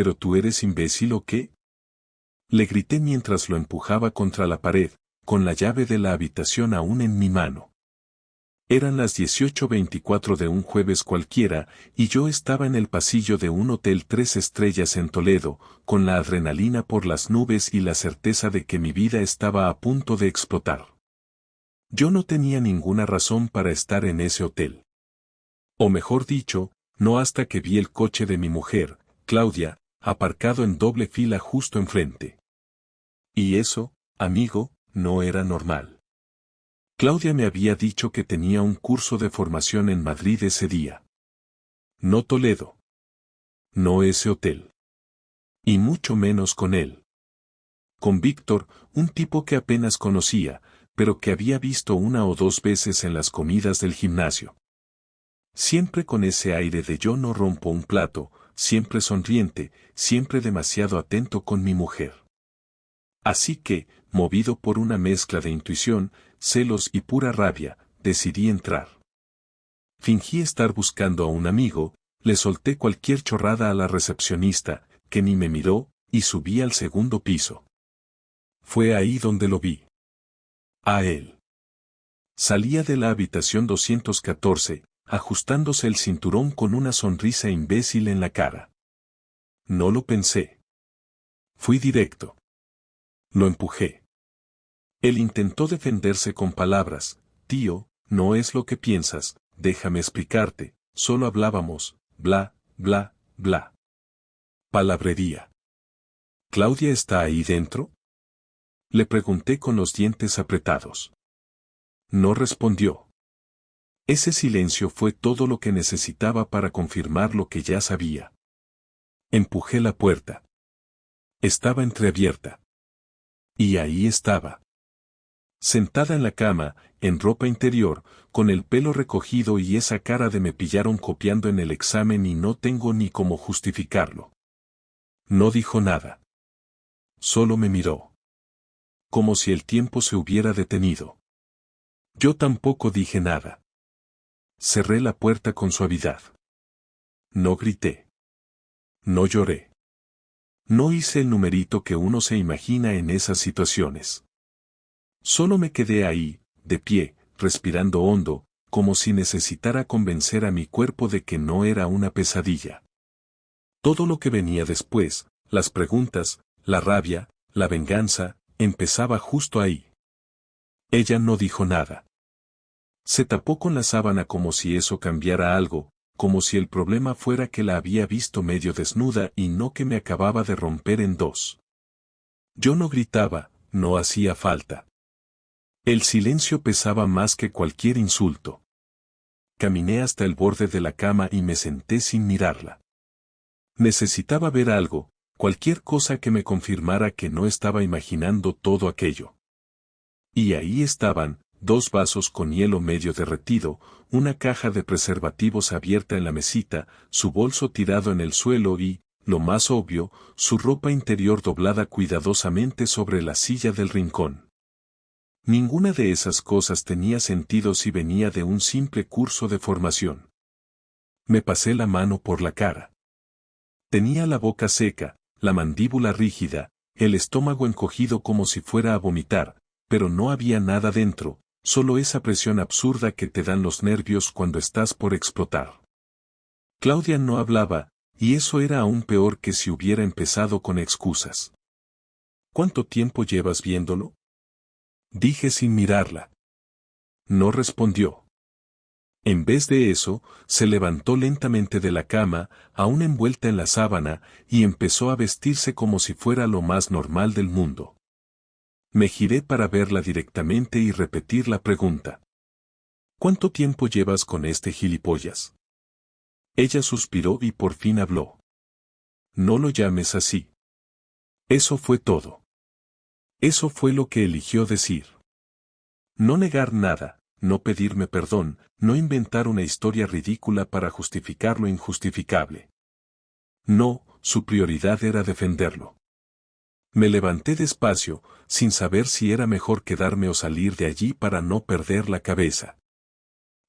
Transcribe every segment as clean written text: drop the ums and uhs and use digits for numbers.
¿Pero tú eres imbécil o qué? Le grité mientras lo empujaba contra la pared, con la llave de la habitación aún en mi mano. Eran las 18:24 de un jueves cualquiera, y yo estaba en el pasillo de un hotel 3 estrellas en Toledo, con la adrenalina por las nubes y la certeza de que mi vida estaba a punto de explotar. Yo no tenía ninguna razón para estar en ese hotel. O mejor dicho, no hasta que vi el coche de mi mujer, Claudia, aparcado en doble fila justo enfrente. Y eso, amigo, no era normal. Claudia me había dicho que tenía un curso de formación en Madrid ese día. No Toledo. No ese hotel. Y mucho menos con él. Con Víctor, un tipo que apenas conocía, pero que había visto una o dos veces en las comidas del gimnasio. Siempre con ese aire de yo no rompo un plato, siempre sonriente, siempre demasiado atento con mi mujer. Así que, movido por una mezcla de intuición, celos y pura rabia, decidí entrar. Fingí estar buscando a un amigo, le solté cualquier chorrada a la recepcionista, que ni me miró, y subí al segundo piso. Fue ahí donde lo vi. A él. Salía de la habitación 214, ajustándose el cinturón con una sonrisa imbécil en la cara. No lo pensé. Fui directo. Lo empujé. Él intentó defenderse con palabras: tío, no es lo que piensas, déjame explicarte, solo hablábamos, bla, bla, bla. Palabrería. ¿Claudia está ahí dentro? Le pregunté con los dientes apretados. No respondió. Ese silencio fue todo lo que necesitaba para confirmar lo que ya sabía. Empujé la puerta. Estaba entreabierta. Y ahí estaba. Sentada en la cama, en ropa interior, con el pelo recogido y esa cara de me pillaron copiando en el examen y no tengo ni cómo justificarlo. No dijo nada. Solo me miró. Como si el tiempo se hubiera detenido. Yo tampoco dije nada. Cerré la puerta con suavidad. No grité. No lloré. No hice el numerito que uno se imagina en esas situaciones. Solo me quedé ahí, de pie, respirando hondo, como si necesitara convencer a mi cuerpo de que no era una pesadilla. Todo lo que venía después, las preguntas, la rabia, la venganza, empezaba justo ahí. Ella no dijo nada. Se tapó con la sábana como si eso cambiara algo, como si el problema fuera que la había visto medio desnuda y no que me acababa de romper en dos. Yo no gritaba, no hacía falta. El silencio pesaba más que cualquier insulto. Caminé hasta el borde de la cama y me senté sin mirarla. Necesitaba ver algo, cualquier cosa que me confirmara que no estaba imaginando todo aquello. Y ahí estaban, 2 vasos con hielo medio derretido, una caja de preservativos abierta en la mesita, su bolso tirado en el suelo y, lo más obvio, su ropa interior doblada cuidadosamente sobre la silla del rincón. Ninguna de esas cosas tenía sentido si venía de un simple curso de formación. Me pasé la mano por la cara. Tenía la boca seca, la mandíbula rígida, el estómago encogido como si fuera a vomitar, pero no había nada dentro, solo esa presión absurda que te dan los nervios cuando estás por explotar. Claudia no hablaba, y eso era aún peor que si hubiera empezado con excusas. ¿Cuánto tiempo llevas viéndolo? Dije sin mirarla. No respondió. En vez de eso, se levantó lentamente de la cama, aún envuelta en la sábana, y empezó a vestirse como si fuera lo más normal del mundo. Me giré para verla directamente y repetir la pregunta. ¿Cuánto tiempo llevas con este gilipollas? Ella suspiró y por fin habló. No lo llames así. Eso fue todo. Eso fue lo que eligió decir. No negar nada, no pedirme perdón, no inventar una historia ridícula para justificar lo injustificable. No, su prioridad era defenderlo. Me levanté despacio, sin saber si era mejor quedarme o salir de allí para no perder la cabeza.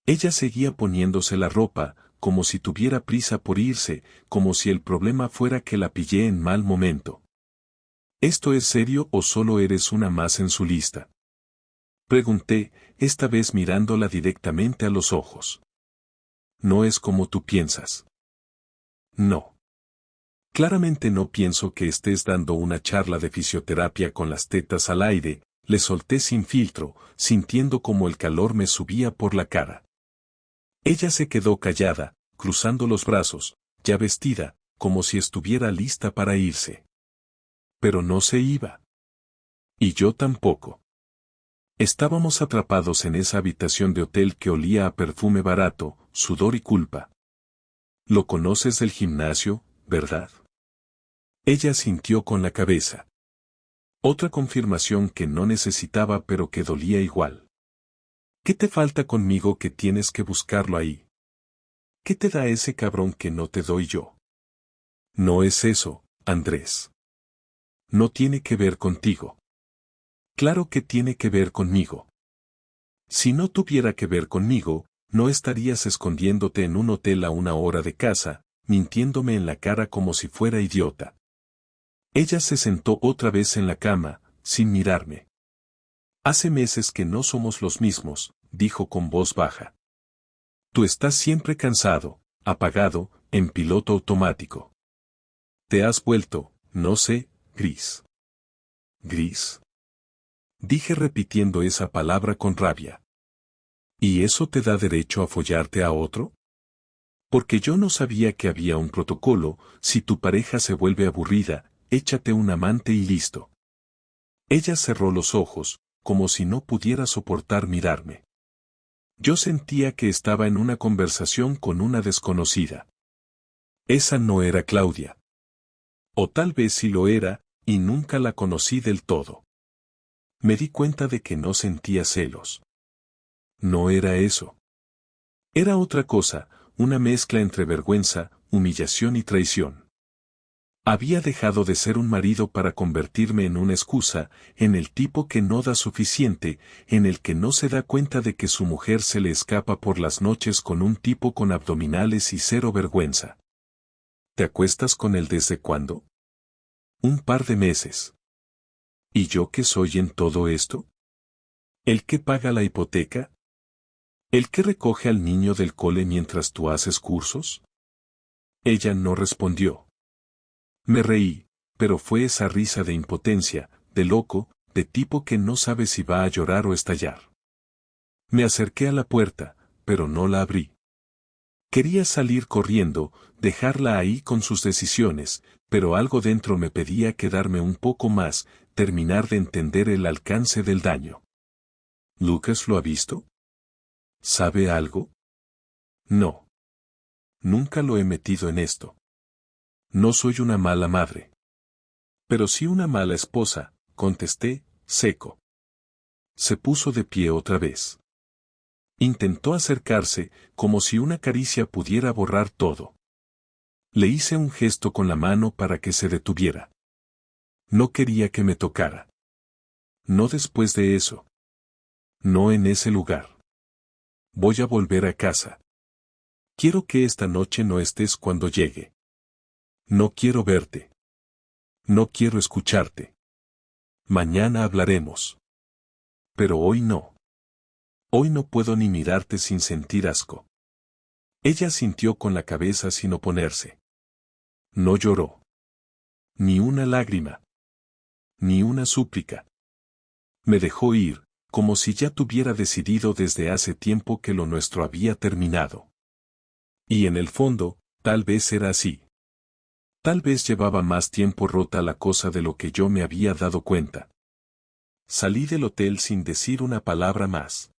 Ella seguía poniéndose la ropa, como si tuviera prisa por irse, como si el problema fuera que la pillé en mal momento. ¿Esto es serio o solo eres una más en su lista? Pregunté, esta vez mirándola directamente a los ojos. No es como tú piensas. No. Claramente no pienso que estés dando una charla de fisioterapia con las tetas al aire, le solté sin filtro, sintiendo como el calor me subía por la cara. Ella se quedó callada, cruzando los brazos, ya vestida, como si estuviera lista para irse. Pero no se iba. Y yo tampoco. Estábamos atrapados en esa habitación de hotel que olía a perfume barato, sudor y culpa. Lo conoces del gimnasio, ¿verdad? Ella sintió con la cabeza. Otra confirmación que no necesitaba pero que dolía igual. ¿Qué te falta conmigo que tienes que buscarlo ahí? ¿Qué te da ese cabrón que no te doy yo? No es eso, Andrés. No tiene que ver contigo. Claro que tiene que ver conmigo. Si no tuviera que ver conmigo, no estarías escondiéndote en un hotel a 1 hora de casa, mintiéndome en la cara como si fuera idiota. Ella se sentó otra vez en la cama, sin mirarme. Hace meses que no somos los mismos, dijo con voz baja. Tú estás siempre cansado, apagado, en piloto automático. Te has vuelto, no sé, gris. ¿Gris? Dije repitiendo esa palabra con rabia. ¿Y eso te da derecho a follarte a otro? Porque yo no sabía que había un protocolo, si tu pareja se vuelve aburrida, échate un amante y listo. Ella cerró los ojos, como si no pudiera soportar mirarme. Yo sentía que estaba en una conversación con una desconocida. Esa no era Claudia. O tal vez sí lo era, y nunca la conocí del todo. Me di cuenta de que no sentía celos. No era eso. Era otra cosa, una mezcla entre vergüenza, humillación y traición. Había dejado de ser un marido para convertirme en una excusa, en el tipo que no da suficiente, en el que no se da cuenta de que su mujer se le escapa por las noches con un tipo con abdominales y cero vergüenza. ¿Te acuestas con él desde cuándo? Un par de meses. ¿Y yo qué soy en todo esto? ¿El que paga la hipoteca? ¿El que recoge al niño del cole mientras tú haces cursos? Ella no respondió. Me reí, pero fue esa risa de impotencia, de loco, de tipo que no sabe si va a llorar o estallar. Me acerqué a la puerta, pero no la abrí. Quería salir corriendo, dejarla ahí con sus decisiones, pero algo dentro me pedía quedarme un poco más, terminar de entender el alcance del daño. ¿Lucas lo ha visto? ¿Sabe algo? No. Nunca lo he metido en esto. No soy una mala madre. Pero sí una mala esposa, contesté, seco. Se puso de pie otra vez. Intentó acercarse, como si una caricia pudiera borrar todo. Le hice un gesto con la mano para que se detuviera. No quería que me tocara. No después de eso. No en ese lugar. Voy a volver a casa. Quiero que esta noche no estés cuando llegue. No quiero verte. No quiero escucharte. Mañana hablaremos. Pero hoy no. Hoy no puedo ni mirarte sin sentir asco. Ella sintió con la cabeza sin oponerse. No lloró. Ni una lágrima. Ni una súplica. Me dejó ir, como si ya tuviera decidido desde hace tiempo que lo nuestro había terminado. Y en el fondo, tal vez era así. Tal vez llevaba más tiempo rota la cosa de lo que yo me había dado cuenta. Salí del hotel sin decir una palabra más.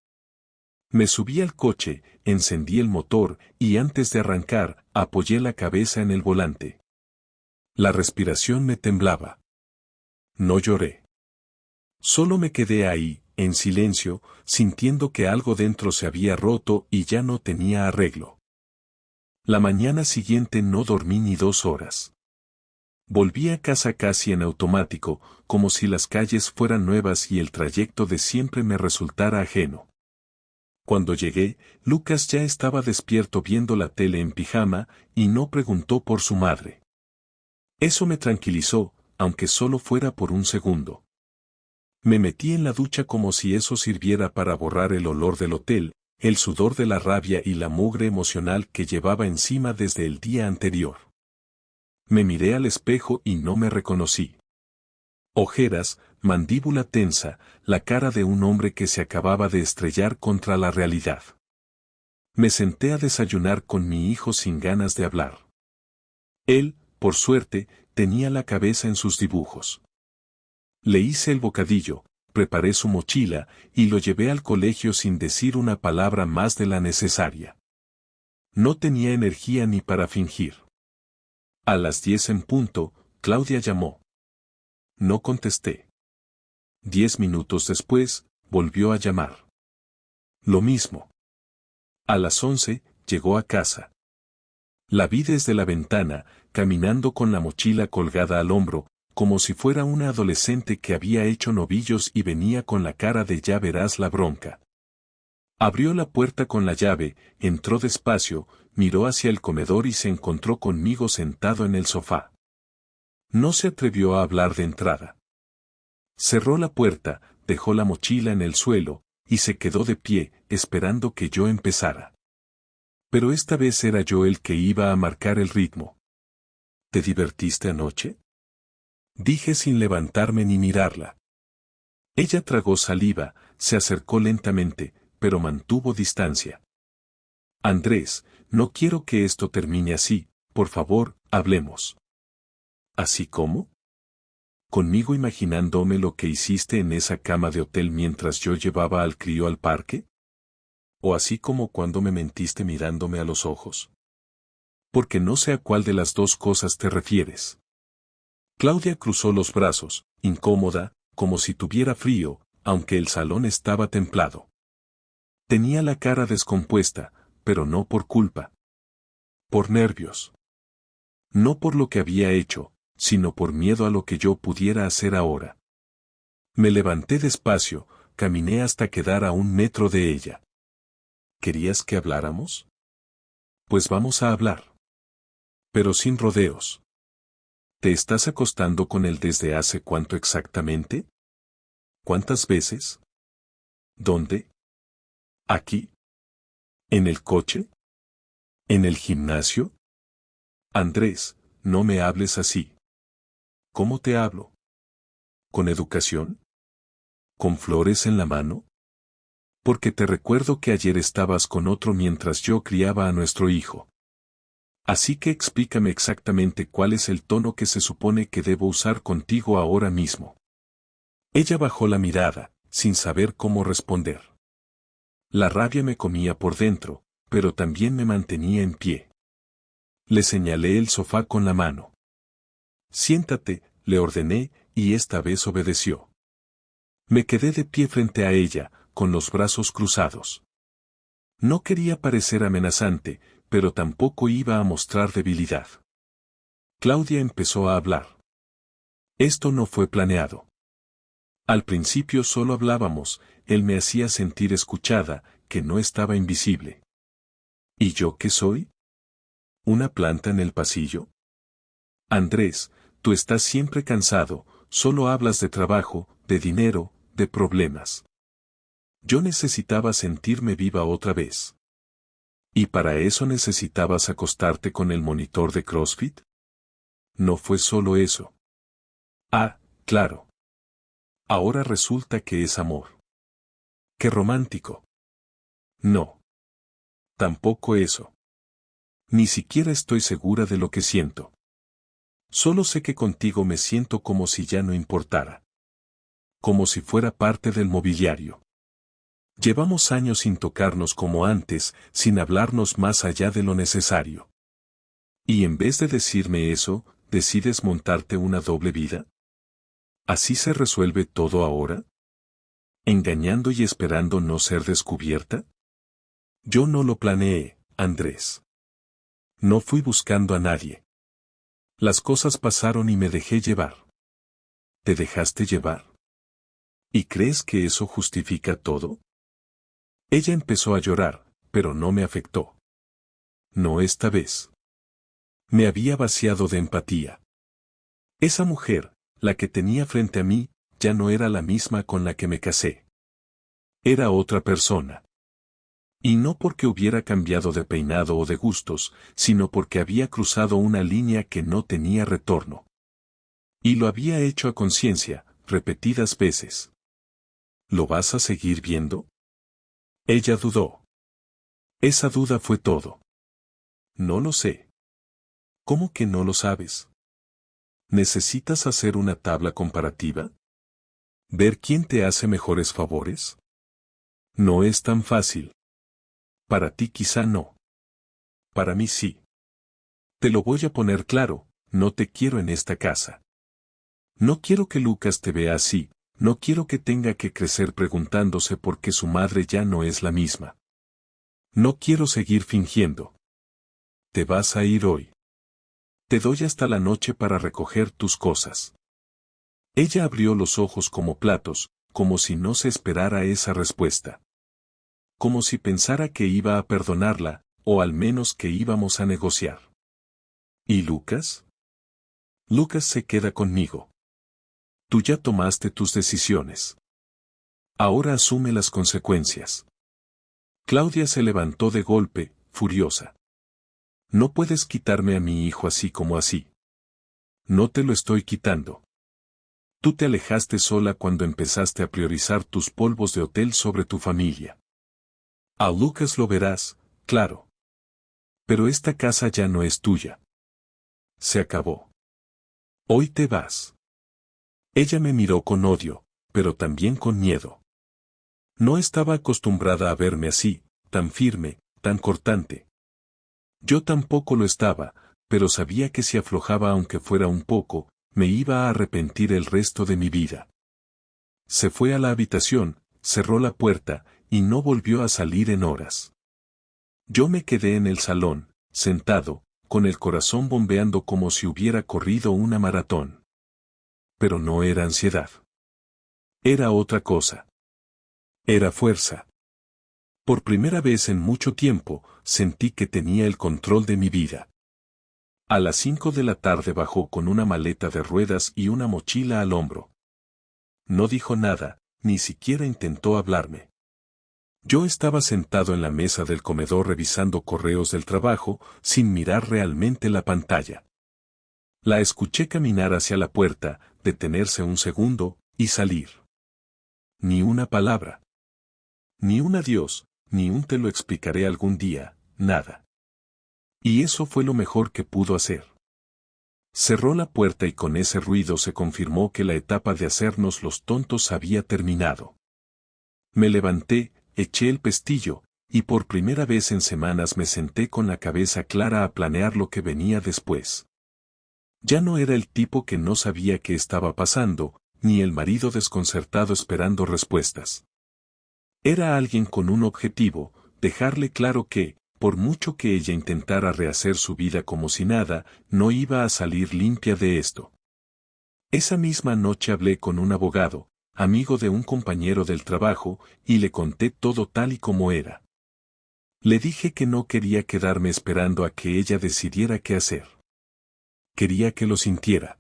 Me subí al coche, encendí el motor, y antes de arrancar, apoyé la cabeza en el volante. La respiración me temblaba. No lloré. Solo me quedé ahí, en silencio, sintiendo que algo dentro se había roto y ya no tenía arreglo. La mañana siguiente no dormí ni 2 horas. Volví a casa casi en automático, como si las calles fueran nuevas y el trayecto de siempre me resultara ajeno. Cuando llegué, Lucas ya estaba despierto viendo la tele en pijama y no preguntó por su madre. Eso me tranquilizó, aunque solo fuera por un segundo. Me metí en la ducha como si eso sirviera para borrar el olor del hotel, el sudor de la rabia y la mugre emocional que llevaba encima desde el día anterior. Me miré al espejo y no me reconocí. Ojeras, mandíbula tensa, la cara de un hombre que se acababa de estrellar contra la realidad. Me senté a desayunar con mi hijo sin ganas de hablar. Él, por suerte, tenía la cabeza en sus dibujos. Le hice el bocadillo, preparé su mochila y lo llevé al colegio sin decir una palabra más de la necesaria. No tenía energía ni para fingir. A las 10 en punto, Claudia llamó. No contesté. 10 minutos después, volvió a llamar. Lo mismo. A las 11, llegó a casa. La vi desde la ventana, caminando con la mochila colgada al hombro, como si fuera una adolescente que había hecho novillos y venía con la cara de ya verás la bronca. Abrió la puerta con la llave, entró despacio, miró hacia el comedor y se encontró conmigo sentado en el sofá. No se atrevió a hablar de entrada. Cerró la puerta, dejó la mochila en el suelo, y se quedó de pie, esperando que yo empezara. Pero esta vez era yo el que iba a marcar el ritmo. ¿Te divertiste anoche?, dije sin levantarme ni mirarla. Ella tragó saliva, se acercó lentamente, pero mantuvo distancia. Andrés, no quiero que esto termine así, por favor, hablemos. ¿Así cómo? ¿Conmigo imaginándome lo que hiciste en esa cama de hotel mientras yo llevaba al crío al parque? ¿O así como cuando me mentiste mirándome a los ojos? Porque no sé a cuál de las dos cosas te refieres. Claudia cruzó los brazos, incómoda, como si tuviera frío, aunque el salón estaba templado. Tenía la cara descompuesta, pero no por culpa. Por nervios. No por lo que había hecho, sino por miedo a lo que yo pudiera hacer ahora. Me levanté despacio, caminé hasta quedar a 1 metro de ella. ¿Querías que habláramos? Pues vamos a hablar. Pero sin rodeos. ¿Te estás acostando con él desde hace cuánto exactamente? ¿Cuántas veces? ¿Dónde? ¿Aquí? ¿En el coche? ¿En el gimnasio? Andrés, no me hables así. ¿Cómo te hablo? ¿Con educación? ¿Con flores en la mano? Porque te recuerdo que ayer estabas con otro mientras yo criaba a nuestro hijo. Así que explícame exactamente cuál es el tono que se supone que debo usar contigo ahora mismo. Ella bajó la mirada, sin saber cómo responder. La rabia me comía por dentro, pero también me mantenía en pie. Le señalé el sofá con la mano. Siéntate, le ordené, y esta vez obedeció. Me quedé de pie frente a ella, con los brazos cruzados. No quería parecer amenazante, pero tampoco iba a mostrar debilidad. Claudia empezó a hablar. Esto no fue planeado. Al principio solo hablábamos, él me hacía sentir escuchada, que no estaba invisible. ¿Y yo qué soy? ¿Una planta en el pasillo? Andrés, tú estás siempre cansado, solo hablas de trabajo, de dinero, de problemas. Yo necesitaba sentirme viva otra vez. ¿Y para eso necesitabas acostarte con el monitor de CrossFit? No fue solo eso. Ah, claro. Ahora resulta que es amor. ¡Qué romántico! No. Tampoco eso. Ni siquiera estoy segura de lo que siento. Solo sé que contigo me siento como si ya no importara. Como si fuera parte del mobiliario. Llevamos años sin tocarnos como antes, sin hablarnos más allá de lo necesario. Y en vez de decirme eso, ¿decides montarte una doble vida? ¿Así se resuelve todo ahora? ¿Engañando y esperando no ser descubierta? Yo no lo planeé, Andrés. No fui buscando a nadie. Las cosas pasaron y me dejé llevar. ¿Te dejaste llevar? ¿Y crees que eso justifica todo? Ella empezó a llorar, pero no me afectó. No esta vez. Me había vaciado de empatía. Esa mujer, la que tenía frente a mí, ya no era la misma con la que me casé. Era otra persona. Y no porque hubiera cambiado de peinado o de gustos, sino porque había cruzado una línea que no tenía retorno. Y lo había hecho a conciencia, repetidas veces. ¿Lo vas a seguir viendo? Ella dudó. Esa duda fue todo. No lo sé. ¿Cómo que no lo sabes? ¿Necesitas hacer una tabla comparativa? ¿Ver quién te hace mejores favores? No es tan fácil. Para ti quizá no. Para mí sí. Te lo voy a poner claro, no te quiero en esta casa. No quiero que Lucas te vea así, no quiero que tenga que crecer preguntándose por qué su madre ya no es la misma. No quiero seguir fingiendo. Te vas a ir hoy. Te doy hasta la noche para recoger tus cosas. Ella abrió los ojos como platos, como si no se esperara esa respuesta. Como si pensara que iba a perdonarla, o al menos que íbamos a negociar. ¿Y Lucas? Lucas se queda conmigo. Tú ya tomaste tus decisiones. Ahora asume las consecuencias. Claudia se levantó de golpe, furiosa. No puedes quitarme a mi hijo así como así. No te lo estoy quitando. Tú te alejaste sola cuando empezaste a priorizar tus polvos de hotel sobre tu familia. A Lucas lo verás, claro. Pero esta casa ya no es tuya. Se acabó. Hoy te vas. Ella me miró con odio, pero también con miedo. No estaba acostumbrada a verme así, tan firme, tan cortante. Yo tampoco lo estaba, pero sabía que si aflojaba aunque fuera un poco, me iba a arrepentir el resto de mi vida. Se fue a la habitación, cerró la puerta, y no volvió a salir en horas. Yo me quedé en el salón, sentado, con el corazón bombeando como si hubiera corrido una maratón. Pero no era ansiedad. Era otra cosa. Era fuerza. Por primera vez en mucho tiempo, sentí que tenía el control de mi vida. A las 5 de la tarde bajó con una maleta de ruedas y una mochila al hombro. No dijo nada, ni siquiera intentó hablarme. Yo estaba sentado en la mesa del comedor revisando correos del trabajo, sin mirar realmente la pantalla. La escuché caminar hacia la puerta, detenerse un segundo, y salir. Ni una palabra. Ni un adiós, ni un te lo explicaré algún día, nada. Y eso fue lo mejor que pudo hacer. Cerró la puerta y con ese ruido se confirmó que la etapa de hacernos los tontos había terminado. Me levanté, eché el pestillo, y por primera vez en semanas me senté con la cabeza clara a planear lo que venía después. Ya no era el tipo que no sabía qué estaba pasando, ni el marido desconcertado esperando respuestas. Era alguien con un objetivo, dejarle claro que, por mucho que ella intentara rehacer su vida como si nada, no iba a salir limpia de esto. Esa misma noche hablé con un abogado, amigo de un compañero del trabajo, y le conté todo tal y como era. Le dije que no quería quedarme esperando a que ella decidiera qué hacer. Quería que lo sintiera.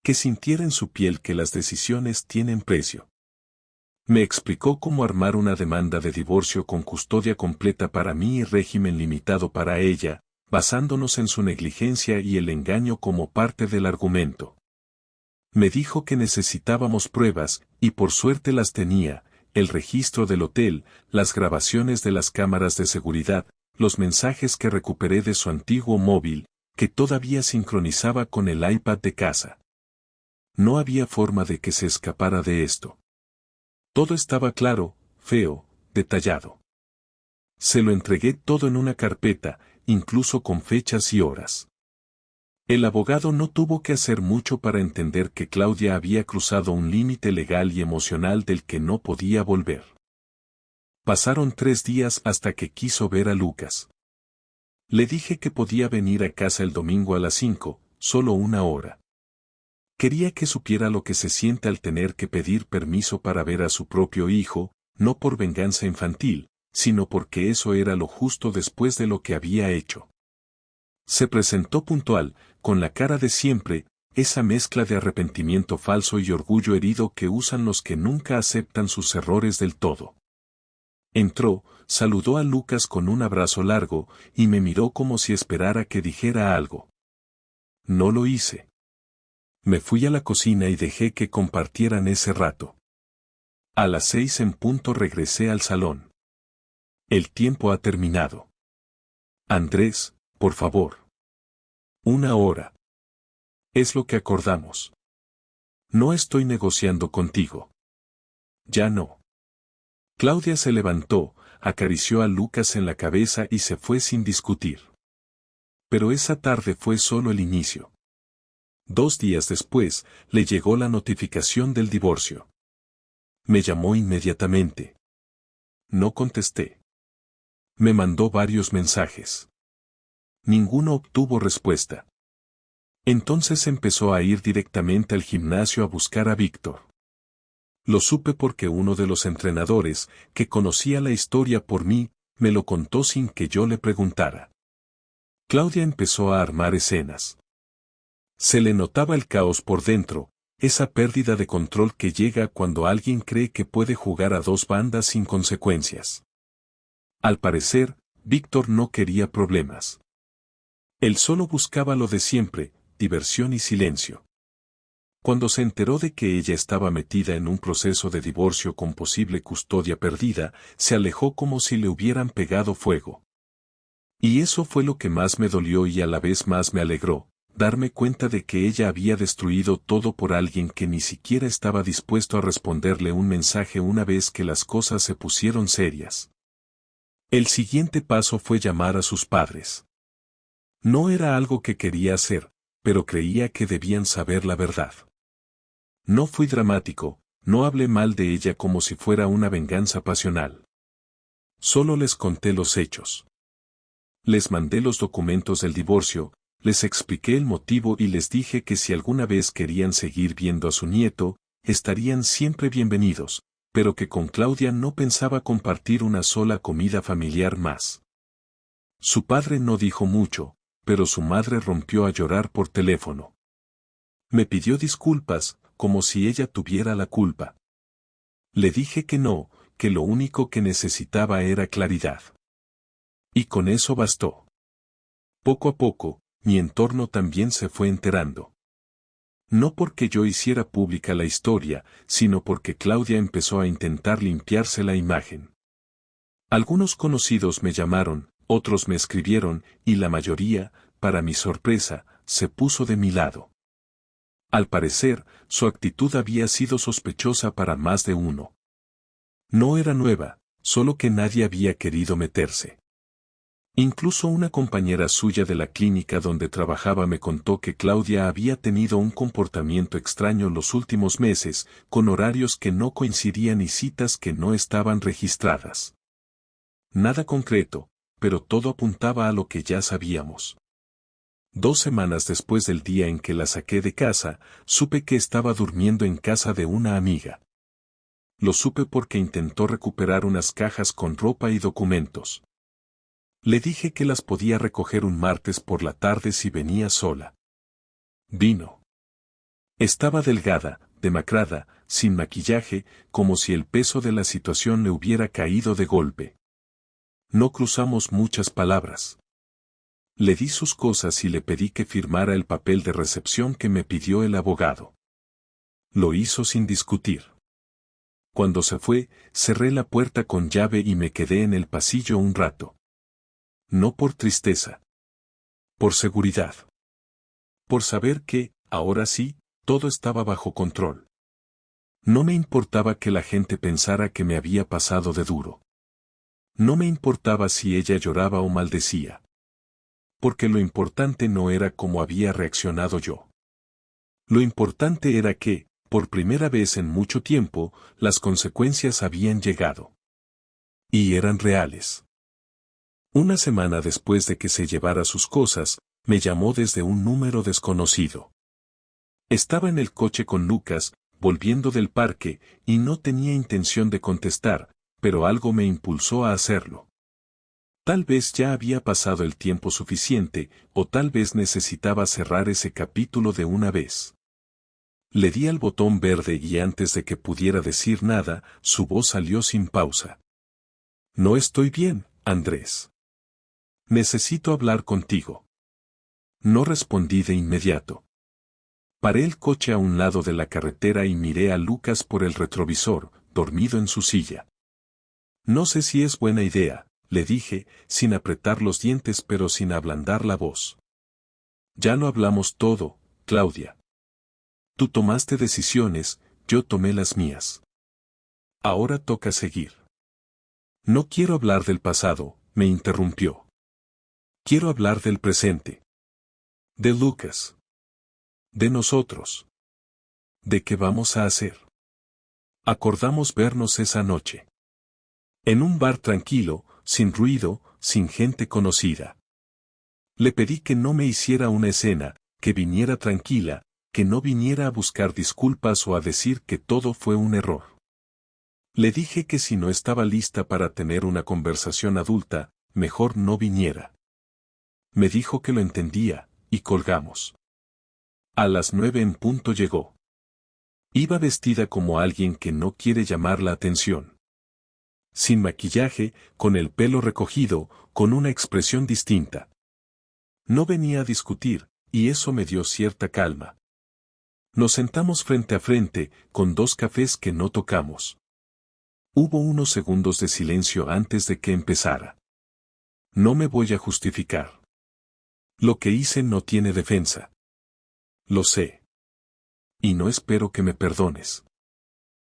Que sintiera en su piel que las decisiones tienen precio. Me explicó cómo armar una demanda de divorcio con custodia completa para mí y régimen limitado para ella, basándonos en su negligencia y el engaño como parte del argumento. Me dijo que necesitábamos pruebas, y por suerte las tenía, el registro del hotel, las grabaciones de las cámaras de seguridad, los mensajes que recuperé de su antiguo móvil, que todavía sincronizaba con el iPad de casa. No había forma de que se escapara de esto. Todo estaba claro, feo, detallado. Se lo entregué todo en una carpeta, incluso con fechas y horas. El abogado no tuvo que hacer mucho para entender que Claudia había cruzado un límite legal y emocional del que no podía volver. Pasaron 3 días hasta que quiso ver a Lucas. Le dije que podía venir a casa el domingo a las 5, solo 1 hora. Quería que supiera lo que se siente al tener que pedir permiso para ver a su propio hijo, no por venganza infantil, sino porque eso era lo justo después de lo que había hecho. Se presentó puntual, con la cara de siempre, esa mezcla de arrepentimiento falso y orgullo herido que usan los que nunca aceptan sus errores del todo. Entró, saludó a Lucas con un abrazo largo, y me miró como si esperara que dijera algo. No lo hice. Me fui a la cocina y dejé que compartieran ese rato. A las 6 en punto regresé al salón. El tiempo ha terminado. Andrés, por favor. 1 hora. Es lo que acordamos. No estoy negociando contigo. Ya no. Claudia se levantó, acarició a Lucas en la cabeza y se fue sin discutir. Pero esa tarde fue solo el inicio. 2 días después, le llegó la notificación del divorcio. Me llamó inmediatamente. No contesté. Me mandó varios mensajes. Ninguno obtuvo respuesta. Entonces empezó a ir directamente al gimnasio a buscar a Víctor. Lo supe porque uno de los entrenadores, que conocía la historia por mí, me lo contó sin que yo le preguntara. Claudia empezó a armar escenas. Se le notaba el caos por dentro, esa pérdida de control que llega cuando alguien cree que puede jugar a 2 bandas sin consecuencias. Al parecer, Víctor no quería problemas. Él solo buscaba lo de siempre, diversión y silencio. Cuando se enteró de que ella estaba metida en un proceso de divorcio con posible custodia perdida, se alejó como si le hubieran pegado fuego. Y eso fue lo que más me dolió y a la vez más me alegró, darme cuenta de que ella había destruido todo por alguien que ni siquiera estaba dispuesto a responderle un mensaje una vez que las cosas se pusieron serias. El siguiente paso fue llamar a sus padres. No era algo que quería hacer, pero creía que debían saber la verdad. No fui dramático, no hablé mal de ella como si fuera una venganza pasional. Solo les conté los hechos. Les mandé los documentos del divorcio, les expliqué el motivo y les dije que si alguna vez querían seguir viendo a su nieto, estarían siempre bienvenidos, pero que con Claudia no pensaba compartir una sola comida familiar más. Su padre no dijo mucho, pero su madre rompió a llorar por teléfono. Me pidió disculpas, como si ella tuviera la culpa. Le dije que no, que lo único que necesitaba era claridad. Y con eso bastó. Poco a poco, mi entorno también se fue enterando. No porque yo hiciera pública la historia, sino porque Claudia empezó a intentar limpiarse la imagen. Algunos conocidos me llamaron, otros me escribieron, y la mayoría, para mi sorpresa, se puso de mi lado. Al parecer, su actitud había sido sospechosa para más de uno. No era nueva, solo que nadie había querido meterse. Incluso una compañera suya de la clínica donde trabajaba me contó que Claudia había tenido un comportamiento extraño los últimos meses, con horarios que no coincidían y citas que no estaban registradas. Nada concreto, pero todo apuntaba a lo que ya sabíamos. 2 semanas después del día en que la saqué de casa, supe que estaba durmiendo en casa de una amiga. Lo supe porque intentó recuperar unas cajas con ropa y documentos. Le dije que las podía recoger un martes por la tarde si venía sola. Vino. Estaba delgada, demacrada, sin maquillaje, como si el peso de la situación le hubiera caído de golpe. No cruzamos muchas palabras. Le di sus cosas y le pedí que firmara el papel de recepción que me pidió el abogado. Lo hizo sin discutir. Cuando se fue, cerré la puerta con llave y me quedé en el pasillo un rato. No por tristeza. Por seguridad. Por saber que, ahora sí, todo estaba bajo control. No me importaba que la gente pensara que me había pasado de duro. No me importaba si ella lloraba o maldecía. Porque lo importante no era cómo había reaccionado yo. Lo importante era que, por primera vez en mucho tiempo, las consecuencias habían llegado. Y eran reales. Una semana después de que se llevara sus cosas, me llamó desde un número desconocido. Estaba en el coche con Lucas, volviendo del parque, y no tenía intención de contestar, pero algo me impulsó a hacerlo. Tal vez ya había pasado el tiempo suficiente, o tal vez necesitaba cerrar ese capítulo de una vez. Le di al botón verde y antes de que pudiera decir nada, su voz salió sin pausa. No estoy bien, Andrés. Necesito hablar contigo. No respondí de inmediato. Paré el coche a un lado de la carretera y miré a Lucas por el retrovisor, dormido en su silla. No sé si es buena idea, le dije, sin apretar los dientes pero sin ablandar la voz. Ya lo hablamos todo, Claudia. Tú tomaste decisiones, yo tomé las mías. Ahora toca seguir. No quiero hablar del pasado, me interrumpió. Quiero hablar del presente. De Lucas. De nosotros. ¿De qué vamos a hacer? Acordamos vernos esa noche. En un bar tranquilo, sin ruido, sin gente conocida. Le pedí que no me hiciera una escena, que viniera tranquila, que no viniera a buscar disculpas o a decir que todo fue un error. Le dije que si no estaba lista para tener una conversación adulta, mejor no viniera. Me dijo que lo entendía, y colgamos. A las 9 en punto llegó. Iba vestida como alguien que no quiere llamar la atención. Sin maquillaje, con el pelo recogido, con una expresión distinta. No venía a discutir, y eso me dio cierta calma. Nos sentamos frente a frente, con 2 cafés que no tocamos. Hubo unos segundos de silencio antes de que empezara. No me voy a justificar. Lo que hice no tiene defensa. Lo sé. Y no espero que me perdones.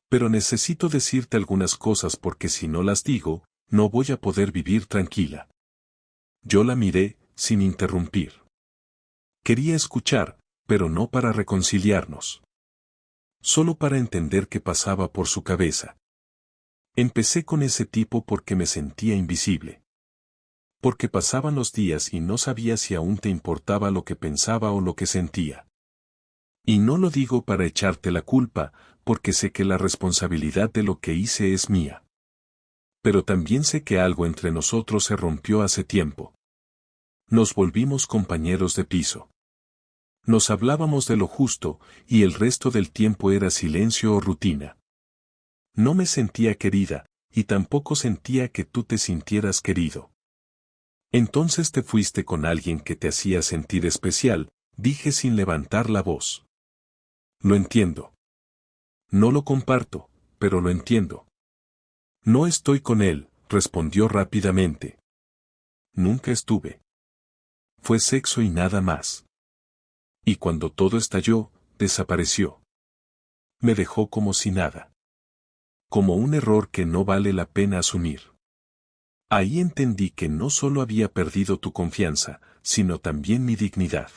Pero necesito decirte algunas cosas porque si no las digo, no voy a poder vivir tranquila. Yo la miré, sin interrumpir. Quería escuchar, pero no para reconciliarnos. Solo para entender qué pasaba por su cabeza. Empecé con ese tipo porque me sentía invisible. Porque pasaban los días y no sabía si aún te importaba lo que pensaba o lo que sentía. Y no lo digo para echarte la culpa, porque sé que la responsabilidad de lo que hice es mía. Pero también sé que algo entre nosotros se rompió hace tiempo. Nos volvimos compañeros de piso. Nos hablábamos de lo justo, y el resto del tiempo era silencio o rutina. No me sentía querida, y tampoco sentía que tú te sintieras querido. Entonces te fuiste con alguien que te hacía sentir especial, dije sin levantar la voz. Lo entiendo. No lo comparto, pero lo entiendo. No estoy con él, respondió rápidamente. Nunca estuve. Fue sexo y nada más. Y cuando todo estalló, desapareció. Me dejó como si nada. Como un error que no vale la pena asumir. Ahí entendí que no solo había perdido tu confianza, sino también mi dignidad.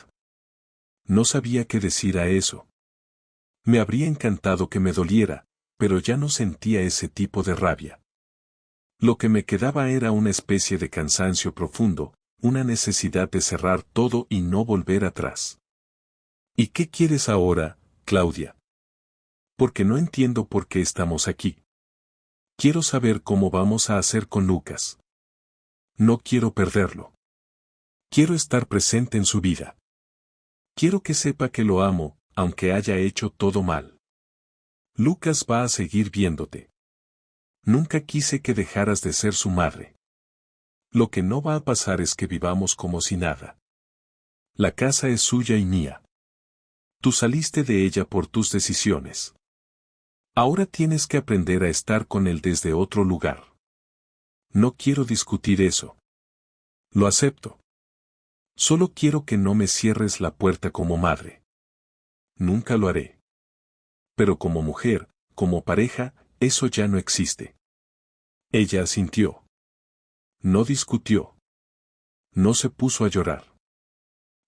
No sabía qué decir a eso. Me habría encantado que me doliera, pero ya no sentía ese tipo de rabia. Lo que me quedaba era una especie de cansancio profundo, una necesidad de cerrar todo y no volver atrás. ¿Y qué quieres ahora, Claudia? Porque no entiendo por qué estamos aquí. Quiero saber cómo vamos a hacer con Lucas. No quiero perderlo. Quiero estar presente en su vida. Quiero que sepa que lo amo, aunque haya hecho todo mal. Lucas va a seguir viéndote. Nunca quise que dejaras de ser su madre. Lo que no va a pasar es que vivamos como si nada. La casa es suya y mía. Tú saliste de ella por tus decisiones. Ahora tienes que aprender a estar con él desde otro lugar. No quiero discutir eso. Lo acepto. Solo quiero que no me cierres la puerta como madre. Nunca lo haré. Pero como mujer, como pareja, eso ya no existe. Ella asintió. No discutió. No se puso a llorar.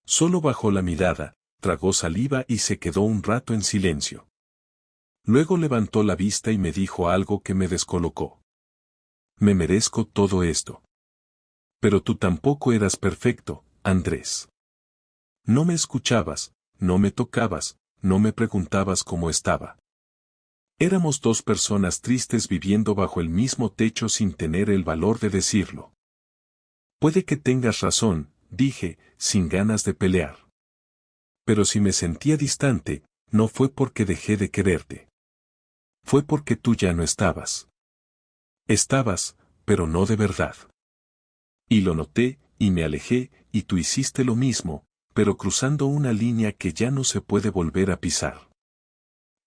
Solo bajó la mirada, tragó saliva y se quedó un rato en silencio. Luego levantó la vista y me dijo algo que me descolocó. Me merezco todo esto. Pero tú tampoco eras perfecto, Andrés. No me escuchabas, no me tocabas, no me preguntabas cómo estaba. Éramos dos personas tristes viviendo bajo el mismo techo sin tener el valor de decirlo. Puede que tengas razón, dije, sin ganas de pelear. Pero si me sentía distante, no fue porque dejé de quererte. Fue porque tú ya no estabas. Estabas, pero no de verdad. Y lo noté, y me alejé, y tú hiciste lo mismo, pero cruzando una línea que ya no se puede volver a pisar.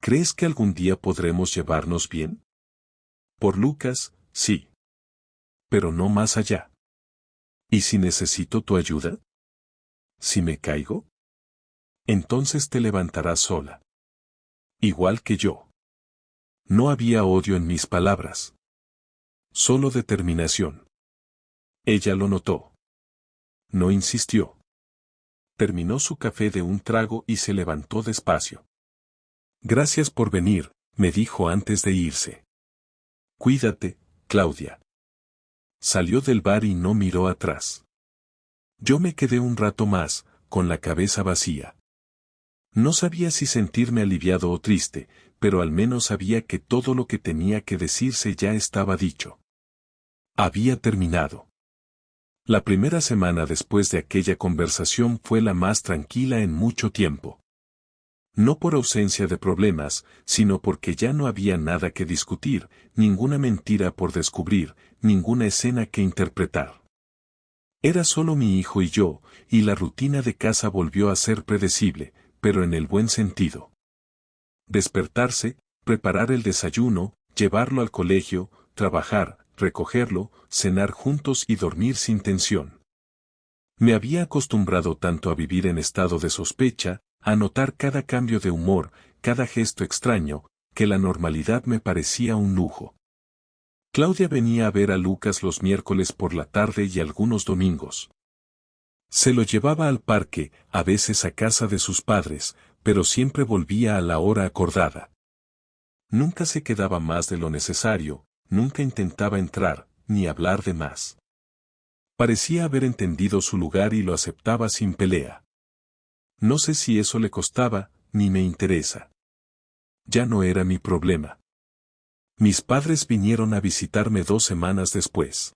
¿Crees que algún día podremos llevarnos bien? Por Lucas, sí. Pero no más allá. ¿Y si necesito tu ayuda? ¿Si me caigo? Entonces te levantarás sola. Igual que yo. No había odio en mis palabras. Solo determinación. Ella lo notó. No insistió. Terminó su café de un trago y se levantó despacio. Gracias por venir, me dijo antes de irse. Cuídate, Claudia. Salió del bar y no miró atrás. Yo me quedé un rato más, con la cabeza vacía. No sabía si sentirme aliviado o triste, pero al menos sabía que todo lo que tenía que decirse ya estaba dicho. Había terminado. La primera semana después de aquella conversación fue la más tranquila en mucho tiempo. No por ausencia de problemas, sino porque ya no había nada que discutir, ninguna mentira por descubrir, ninguna escena que interpretar. Era solo mi hijo y yo, y la rutina de casa volvió a ser predecible, pero en el buen sentido. Despertarse, preparar el desayuno, llevarlo al colegio, trabajar, recogerlo, cenar juntos y dormir sin tensión. Me había acostumbrado tanto a vivir en estado de sospecha, a notar cada cambio de humor, cada gesto extraño, que la normalidad me parecía un lujo. Claudia venía a ver a Lucas los miércoles por la tarde y algunos domingos. Se lo llevaba al parque, a veces a casa de sus padres, pero siempre volvía a la hora acordada. Nunca se quedaba más de lo necesario, nunca intentaba entrar, ni hablar de más. Parecía haber entendido su lugar y lo aceptaba sin pelea. No sé si eso le costaba, ni me interesa. Ya no era mi problema. Mis padres vinieron a visitarme 2 semanas después.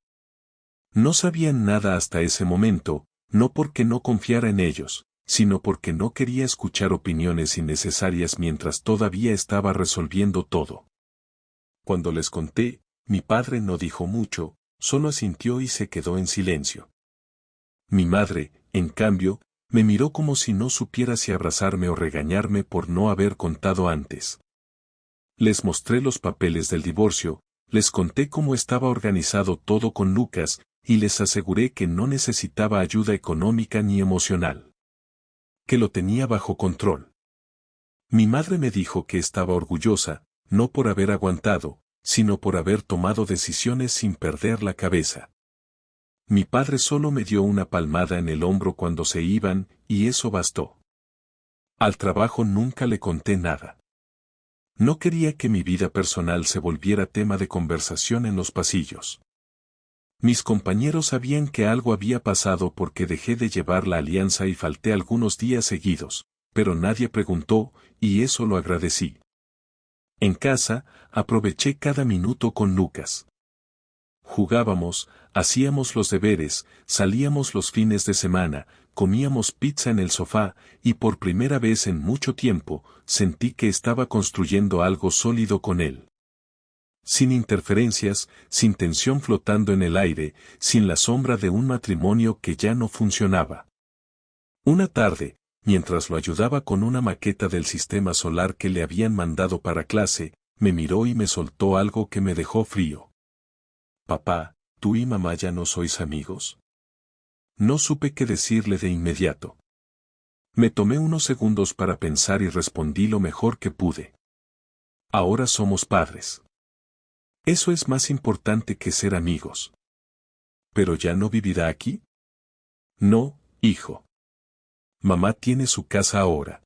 No sabían nada hasta ese momento, no porque no confiara en ellos, sino porque no quería escuchar opiniones innecesarias mientras todavía estaba resolviendo todo. Cuando les conté, mi padre no dijo mucho, solo asintió y se quedó en silencio. Mi madre, en cambio, me miró como si no supiera si abrazarme o regañarme por no haber contado antes. Les mostré los papeles del divorcio, les conté cómo estaba organizado todo con Lucas, y les aseguré que no necesitaba ayuda económica ni emocional. Que lo tenía bajo control. Mi madre me dijo que estaba orgullosa, no por haber aguantado, sino por haber tomado decisiones sin perder la cabeza. Mi padre solo me dio una palmada en el hombro cuando se iban, y eso bastó. Al trabajo nunca le conté nada. No quería que mi vida personal se volviera tema de conversación en los pasillos. Mis compañeros sabían que algo había pasado porque dejé de llevar la alianza y falté algunos días seguidos, pero nadie preguntó, y eso lo agradecí. En casa, aproveché cada minuto con Lucas. Jugábamos, hacíamos los deberes, salíamos los fines de semana, comíamos pizza en el sofá, y por primera vez en mucho tiempo, sentí que estaba construyendo algo sólido con él. Sin interferencias, sin tensión flotando en el aire, sin la sombra de un matrimonio que ya no funcionaba. Una tarde, mientras lo ayudaba con una maqueta del sistema solar que le habían mandado para clase, me miró y me soltó algo que me dejó frío. Papá, ¿tú y mamá ya no sois amigos? No supe qué decirle de inmediato. Me tomé unos segundos para pensar y respondí lo mejor que pude. Ahora somos padres. Eso es más importante que ser amigos. ¿Pero ya no vivirá aquí? No, hijo. Mamá tiene su casa ahora.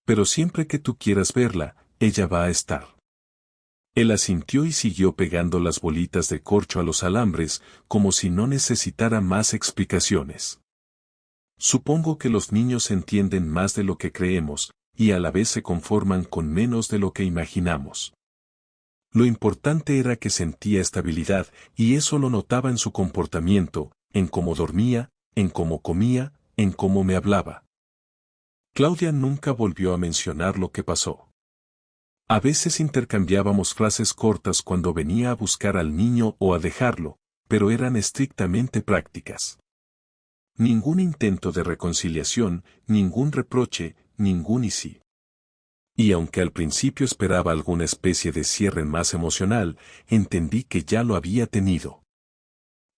Pero siempre que tú quieras verla, ella va a estar. Él asintió y siguió pegando las bolitas de corcho a los alambres, como si no necesitara más explicaciones. Supongo que los niños entienden más de lo que creemos, y a la vez se conforman con menos de lo que imaginamos. Lo importante era que sentía estabilidad, y eso lo notaba en su comportamiento, en cómo dormía, en cómo comía, en cómo me hablaba. Claudia nunca volvió a mencionar lo que pasó. A veces intercambiábamos frases cortas cuando venía a buscar al niño o a dejarlo, pero eran estrictamente prácticas. Ningún intento de reconciliación, ningún reproche, ningún y sí. Y aunque al principio esperaba alguna especie de cierre más emocional, entendí que ya lo había tenido.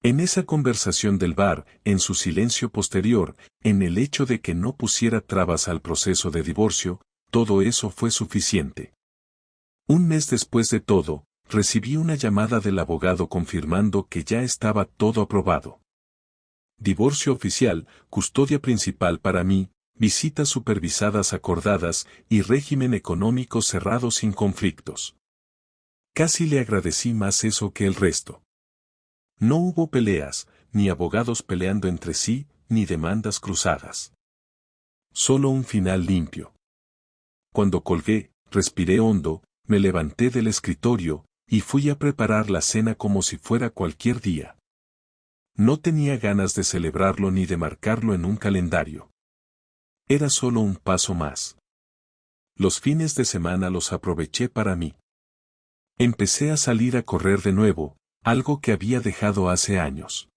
En esa conversación del bar, en su silencio posterior, en el hecho de que no pusiera trabas al proceso de divorcio, todo eso fue suficiente. Un mes después de todo, recibí una llamada del abogado confirmando que ya estaba todo aprobado. Divorcio oficial, custodia principal para mí, visitas supervisadas acordadas y régimen económico cerrado sin conflictos. Casi le agradecí más eso que el resto. No hubo peleas, ni abogados peleando entre sí, ni demandas cruzadas. Solo un final limpio. Cuando colgué, respiré hondo, me levanté del escritorio, y fui a preparar la cena como si fuera cualquier día. No tenía ganas de celebrarlo ni de marcarlo en un calendario. Era solo un paso más. Los fines de semana los aproveché para mí. Empecé a salir a correr de nuevo, algo que había dejado hace años.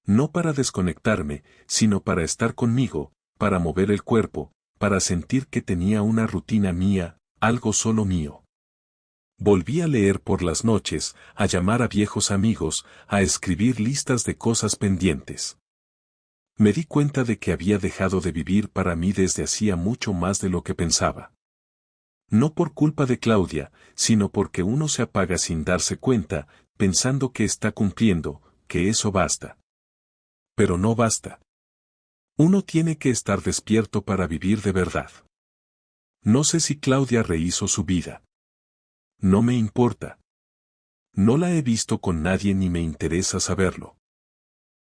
No para desconectarme, sino para estar conmigo, para mover el cuerpo, para sentir que tenía una rutina mía, algo solo mío. Volví a leer por las noches, a llamar a viejos amigos, a escribir listas de cosas pendientes. Me di cuenta de que había dejado de vivir para mí desde hacía mucho más de lo que pensaba. No por culpa de Claudia, sino porque uno se apaga sin darse cuenta, pensando que está cumpliendo, que eso basta. Pero no basta. Uno tiene que estar despierto para vivir de verdad. No sé si Claudia rehizo su vida. No me importa. No la he visto con nadie ni me interesa saberlo.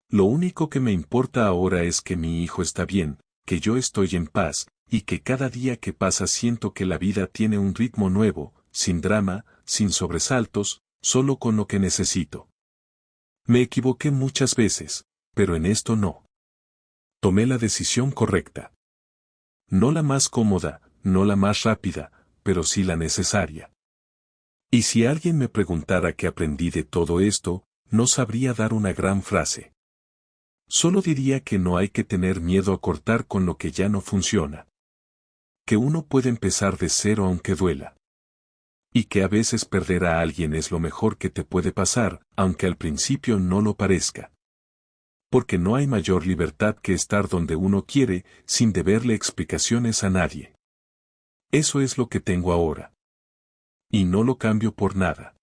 Lo único que me importa ahora es que mi hijo está bien, que yo estoy en paz, y que cada día que pasa siento que la vida tiene un ritmo nuevo, sin drama, sin sobresaltos, solo con lo que necesito. Me equivoqué muchas veces, pero en esto no. Tomé la decisión correcta. No la más cómoda, no la más rápida, pero sí la necesaria. Y si alguien me preguntara qué aprendí de todo esto, no sabría dar una gran frase. Solo diría que no hay que tener miedo a cortar con lo que ya no funciona. Que uno puede empezar de cero aunque duela. Y que a veces perder a alguien es lo mejor que te puede pasar, aunque al principio no lo parezca. Porque no hay mayor libertad que estar donde uno quiere, sin deberle explicaciones a nadie. Eso es lo que tengo ahora. Y no lo cambio por nada.